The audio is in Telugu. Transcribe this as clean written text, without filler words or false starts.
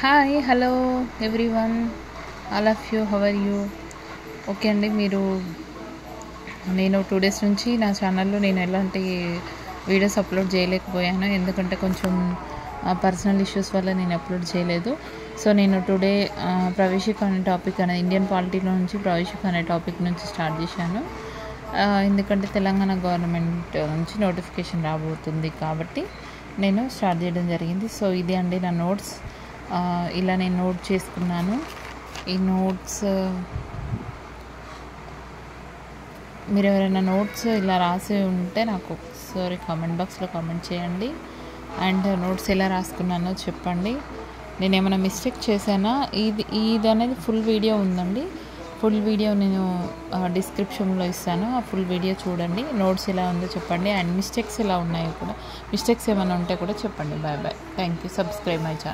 Hi hello everyone, all of you, how are you? Okay అండి, నేను 2 డేస్ నుంచి నా ఛానల్లో నేను ఎలాంటి వీడియోస్ అప్లోడ్ చేయలేకపోయాను. ఎందుకంటే కొంచెం పర్సనల్ ఇష్యూస్ వల్ల నేను అప్లోడ్ చేయలేదు. సో నేను టుడే ప్రవేశిక అనే టాపిక్ అనేది ఇండియన్ పాలిటీలో నుంచి ప్రవేశిక అనే టాపిక్ నుంచి స్టార్ట్ చేశాను. ఎందుకంటే తెలంగాణ గవర్నమెంట్ నుంచి నోటిఫికేషన్ రాబోతుంది కాబట్టి నేను స్టార్ట్ చేయడం జరిగింది. సో ఇదే అండి నా నోట్స్. ఇలా నేను నోట్ చేసుకున్నాను. ఈ నోట్స్ మీరు ఎవరైనా నోట్స్ ఇలా రాసి ఉంటే నాకు ఒకసారి కామెంట్ బాక్స్లో కామెంట్ చేయండి. అండ్ నోట్స్ ఎలా రాసుకున్నానో చెప్పండి. నేను ఏమైనా మిస్టేక్ చేశానా? ఇది అనేది ఫుల్ వీడియో ఉందండి. ఫుల్ వీడియో నేను డిస్క్రిప్షన్లో ఇస్తాను. ఆ ఫుల్ వీడియో చూడండి. నోట్స్ ఎలా ఉందో చెప్పండి. అండ్ మిస్టేక్స్ ఎలా ఉన్నాయో కూడా, మిస్టేక్స్ ఏమైనా ఉంటే కూడా చెప్పండి. Bye bye. Thank you. Subscribe my channel.